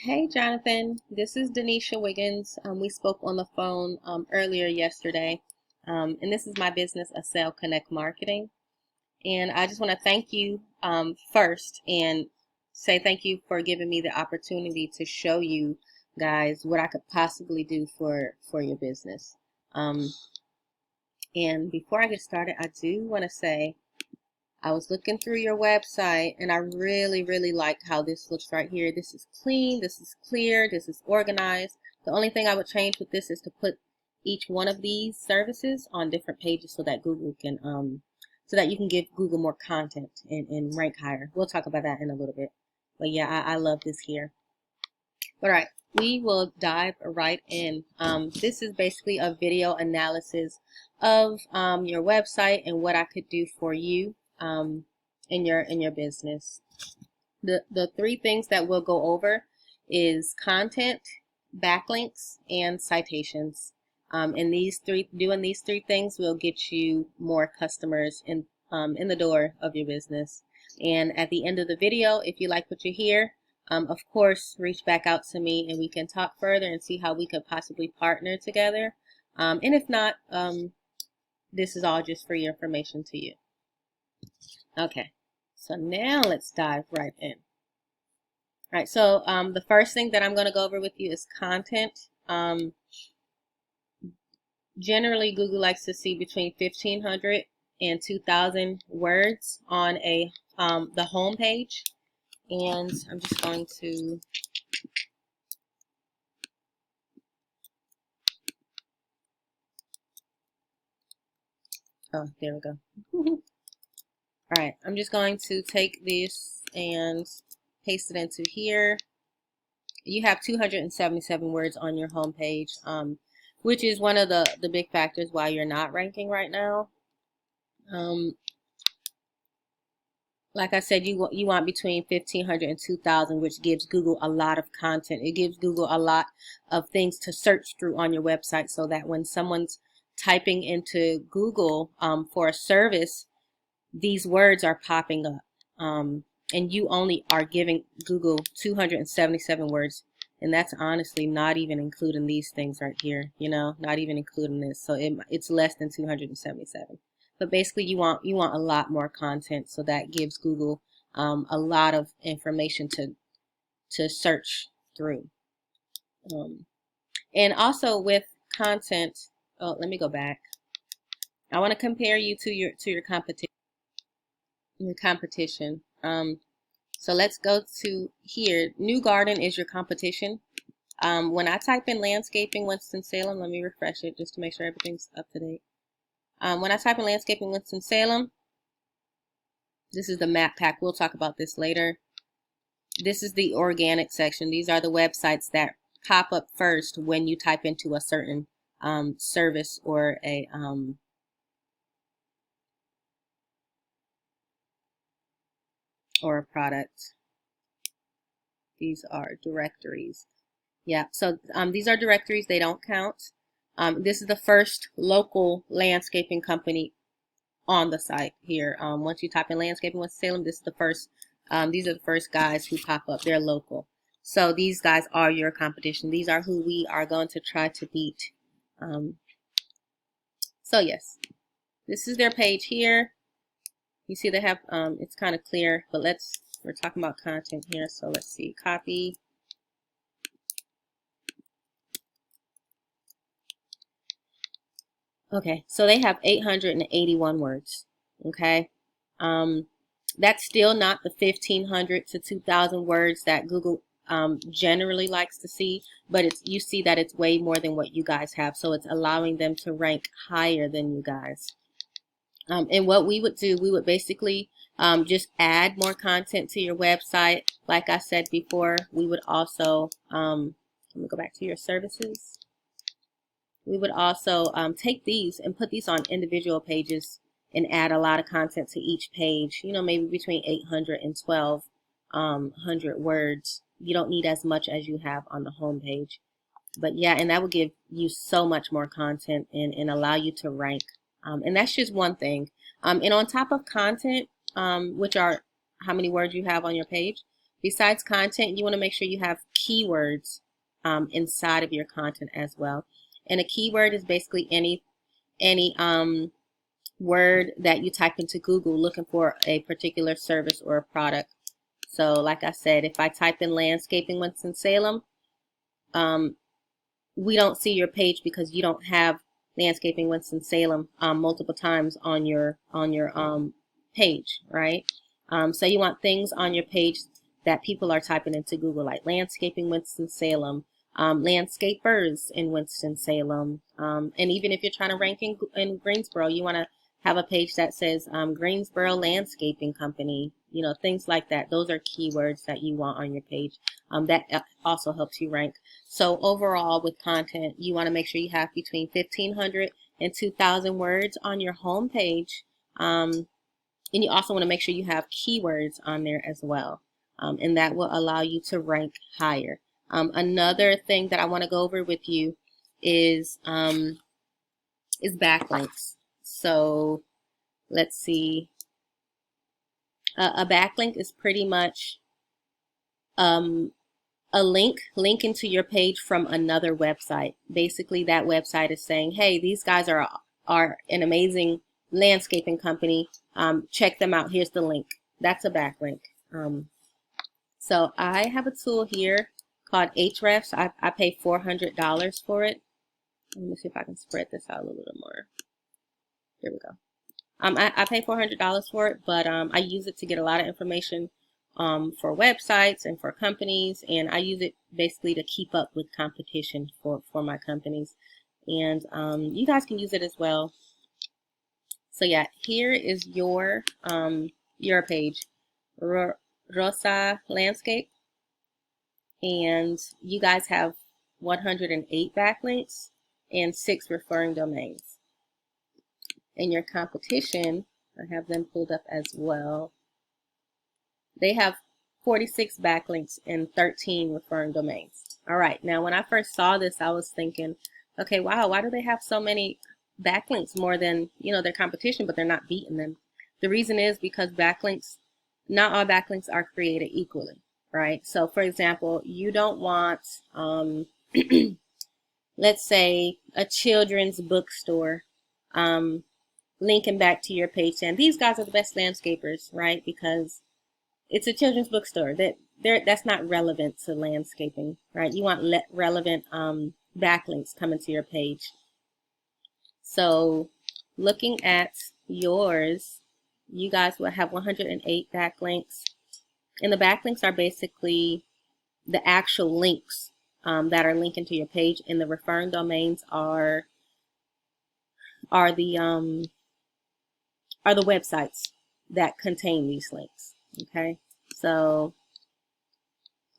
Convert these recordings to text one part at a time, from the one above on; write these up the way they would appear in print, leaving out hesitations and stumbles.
Hey Jonathan, this is Denisha Wiggins. We spoke on the phone earlier yesterday, and this is my business, Acel Connect Marketing. And I just want to thank you first and say thank you for giving me the opportunity to show you guys what I could possibly do for your business. Um, and before I get started, I do want to say I was looking through your website and I really like how this looks right here. This is clean, this is clear, this is organized. The only thing I would change with this is to put each one of these services on different pages so that Google can so that you can give Google more content and rank higher. We'll talk about that in a little bit. But yeah, I love this here. All right, we will dive right in. This is basically a video analysis of your website and what I could do for you in your business. The three things that we'll go over is content, backlinks, and citations. And doing these three things will get you more customers in the door of your business. And at the end of the video, if you like what you hear, of course, reach back out to me and we can talk further and see how we could possibly partner together. And if not, this is all just free information to you. Okay, so now let's dive right in. All right, so the first thing that I'm going to go over with you is content. Generally, Google likes to see between 1,500 and 2,000 words on the home page. And I'm just going to there we go. All right, I'm just going to take this and paste it into here. You have 277 words on your home page, which is one of the big factors why you're not ranking right now. Like I said, you want between 1,500 and 2,000, which gives Google a lot of content. It gives Google a lot of things to search through on your website so that when someone's typing into Google for a service, these words are popping up. And you only are giving Google 277 words. And that's honestly not even including these things right here, not even including this. So it's less than 277. But basically you want a lot more content, so that gives Google a lot of information to search through. And also with content, let me go back. I want to compare you to your competition. So let's go to here. New Garden is your competition. When I type in landscaping Winston-Salem, let me refresh it just to make sure everything's up to date. When I type in landscaping Winston-Salem, this is the map pack. We'll talk about this later. This is the organic section. These are the websites that pop up first when you type into a certain service or a product. These are directories. Yeah, so these are directories. They don't count. This is the first local landscaping company on the site here. Once you type in landscaping Winston-Salem, this is the first. These are the first guys who pop up. They're local. So these guys are your competition. These are who we are going to try to beat. So yes, this is their page here. You see they have, it's kind of clear, but we're talking about content here. So let's see, copy. Okay, so they have 881 words. Okay, that's still not the 1,500 to 2,000 words that Google generally likes to see, but you see that it's way more than what you guys have, so it's allowing them to rank higher than you guys. And what we would do, we would basically just add more content to your website. Like I said before, we would also, let me go back to your services. We would also take these and put these on individual pages and add a lot of content to each page, maybe between 800 and 1,200 words. You don't need as much as you have on the home page. But yeah, and that will give you so much more content and allow you to rank. And that's just one thing. And on top of content, which are how many words you have on your page, Besides content, you want to make sure you have keywords inside of your content as well. And a keyword is basically any word that you type into Google looking for a particular service or a product. So like I said, if I type in landscaping Winston-Salem, we don't see your page because you don't have landscaping Winston-Salem multiple times on your page, right? So you want things on your page that people are typing into Google, like landscaping Winston-Salem, landscapers in Winston-Salem, and even if you're trying to rank in Greensboro, you want to have a page that says Greensboro Landscaping Company, you know, things like that. Those are keywords that you want on your page. That also helps you rank. So overall with content, you want to make sure you have between 1,500 and 2,000 words on your home page. And you also want to make sure you have keywords on there as well. And that will allow you to rank higher. Another thing that I want to go over with you is backlinks. So let's see. A backlink is pretty much a link into your page from another website. Basically, that website is saying, hey, these guys are an amazing landscaping company. Check them out. Here's the link. That's a backlink. So I have a tool here called Ahrefs. I pay $400 for it. Let me see if I can spread this out a little bit more. Here we go. I pay $400 for it, but I use it to get a lot of information for websites and for companies, and I use it basically to keep up with competition for my companies. And you guys can use it as well. So yeah, here is your page, Rosa Landscape, and you guys have 108 backlinks and 6 referring domains. In your competition, I have them pulled up as well. They have 46 backlinks and 13 referring domains. All right, now when I first saw this, I was thinking, okay, wow, why do they have so many backlinks, more than, you know, their competition, but they're not beating them? The reason is because backlinks, not all backlinks are created equally, right? So for example, you don't want, let's say a children's bookstore, linking back to your page saying these guys are the best landscapers, right? Because it's a children's bookstore. That's not relevant to landscaping, right? You want relevant backlinks coming to your page. So looking at yours, you guys will have 108 backlinks. And the backlinks are basically the actual links that are linking to your page, and the referring domains are the websites that contain these links. Okay, so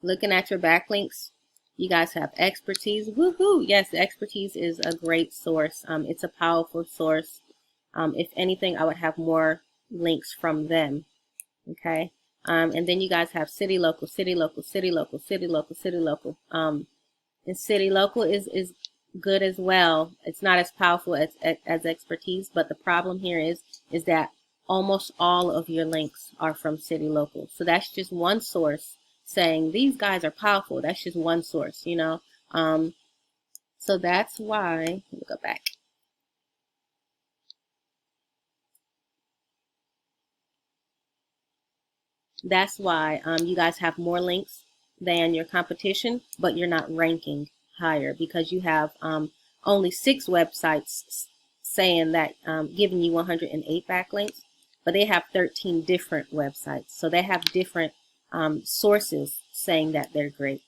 looking at your backlinks, you guys have expertise. Woohoo! Yes, expertise is a great source. It's a powerful source. If anything, I would have more links from them. Okay, and then you guys have city local, city local, city local, city local, city local. And city local is good as well. It's not as powerful as expertise, but the problem here is that almost all of your links are from city local. So that's just one source saying these guys are powerful. That's just one source, you know. So that's why, let me go back. That's why you guys have more links than your competition, but you're not ranking higher because you have only 6 websites saying that, giving you 108 backlinks, but they have 13 different websites. So they have different sources saying that they're great.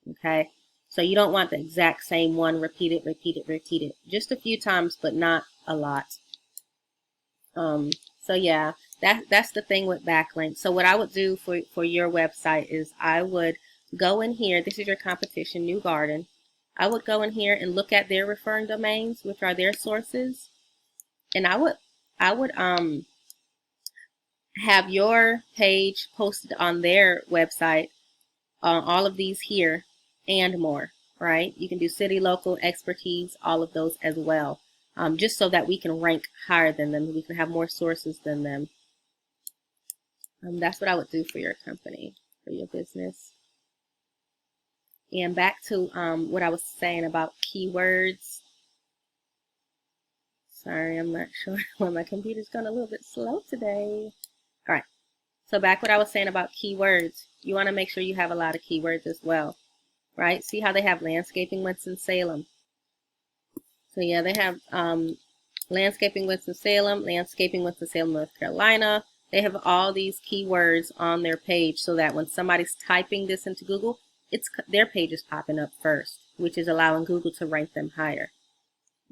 Okay, so you don't want the exact same one repeated. Just a few times, but not a lot. So yeah, that's the thing with backlinks. So what I would do for your website is I would go in here. This is your competition, New Garden. I would go in here and look at their referring domains, which are their sources, and I would have your page posted on their website, all of these here and more, right? You can do city, local, expertise, all of those as well, just so that we can rank higher than them. We can have more sources than them. That's what I would do for your company. for your business. And back to what I was saying about keywords. Sorry, I'm not sure why my computer's going a little bit slow today. All right. So back what I was saying about keywords. You want to make sure you have a lot of keywords as well, right? See how they have landscaping Winston-Salem. So yeah, they have landscaping Winston-Salem, landscaping Winston-Salem, North Carolina. They have all these keywords on their page so that when somebody's typing this into Google, their page is popping up first, which is allowing Google to rank them higher.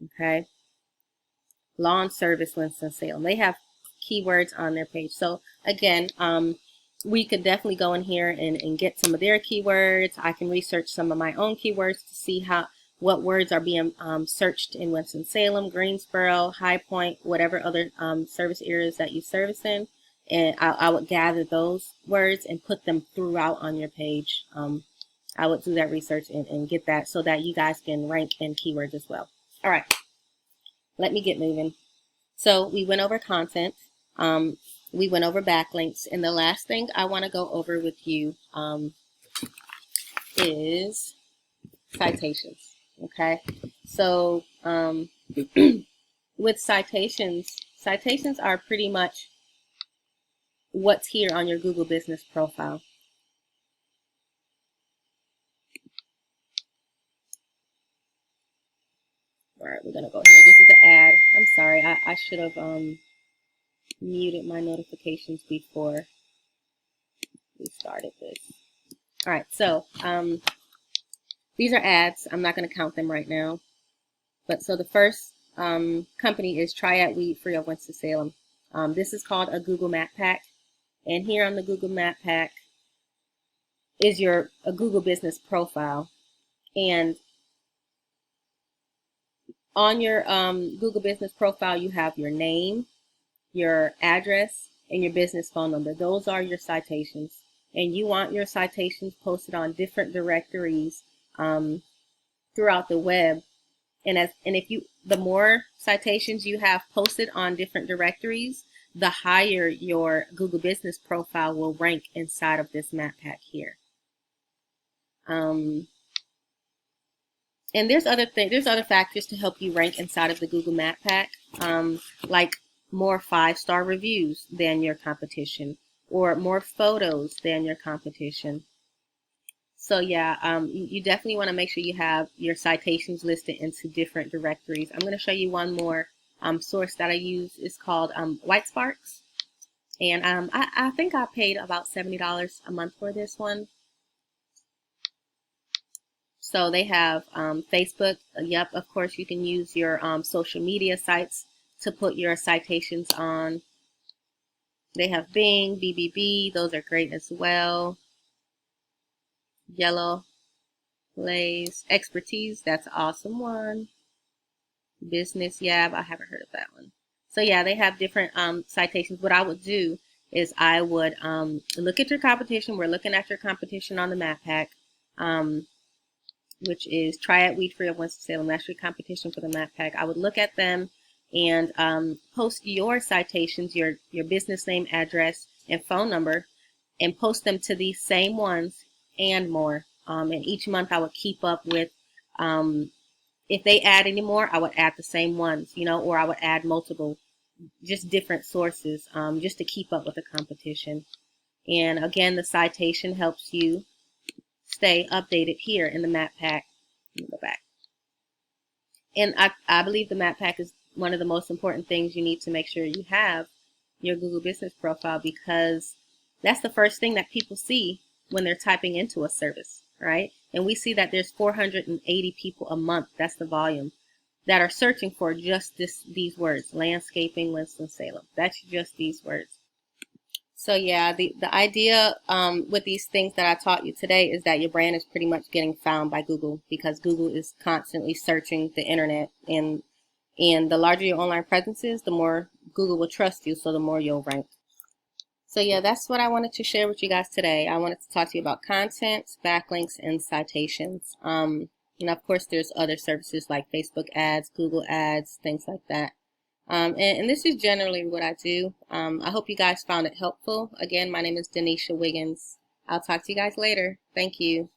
Okay. Lawn service Winston-Salem. They have keywords on their page. So again, we could definitely go in here and get some of their keywords. I can research some of my own keywords to see what words are being searched in Winston-Salem, Greensboro, High Point, whatever other service areas that you service in. And I would gather those words and put them throughout on your page. I would do that research and get that so that you guys can rank in keywords as well. All right, let me get moving. So we went over content. We went over backlinks. And the last thing I want to go over with you is citations. Okay, so with citations are pretty much what's here on your Google business profile. All right, we're gonna go here. This is an ad. I'm sorry, I should have muted my notifications before we started this. All right, so these are ads. I'm not going to count them right now. But so the first company is Triad Weed Free of Winston-Salem. This is called a Google Map Pack. And here on the Google Map Pack is a Google business profile. And on your Google business profile, you have your name, your address, and your business phone number. Those are your citations. And you want your citations posted on different directories throughout the web. And the more citations you have posted on different directories, the higher your Google business profile will rank inside of this map pack here. And there's other factors to help you rank inside of the Google Map Pack, like more 5-star reviews than your competition, or more photos than your competition. So yeah, you definitely want to make sure you have your citations listed into different directories. I'm going to show you one more source that I use. It's called Whitesparks, and I think I paid about $70 a month for this one. So they have Facebook. Yep, of course you can use your social media sites to put your citations on. They have Bing, BBB. Those are great as well. Yellow, Blaze, Expertise. That's an awesome one. Business Yab. I haven't heard of that one. So yeah, they have different citations. What I would do is I would look at your competition. We're looking at your competition on the map pack. Which is Triad Weed Free of Winston-Salem. That's your competition for the map pack. I would look at them and post your citations, your business name, address, and phone number, and post them to these same ones and more. And each month I would keep up with, if they add any more, I would add the same ones, or I would add multiple, just different sources, just to keep up with the competition. And again, the citation helps you stay updated here in the map pack. Let me go back. And I believe the map pack is one of the most important things you need to make sure you have your Google business profile, because that's the first thing that people see when they're typing into a service, right? And we see that there's 480 people a month, that's the volume, that are searching for just these words, landscaping, Winston-Salem. That's just these words. So yeah, the idea with these things that I taught you today is that your brand is pretty much getting found by Google, because Google is constantly searching the internet, and the larger your online presence is, the more Google will trust you, so the more you'll rank. So yeah, that's what I wanted to share with you guys today. I wanted to talk to you about content, backlinks, and citations. And of course, there's other services like Facebook ads, Google ads, things like that. And this is generally what I do. I hope you guys found it helpful. Again, my name is Denisha Wiggins. I'll talk to you guys later. Thank you.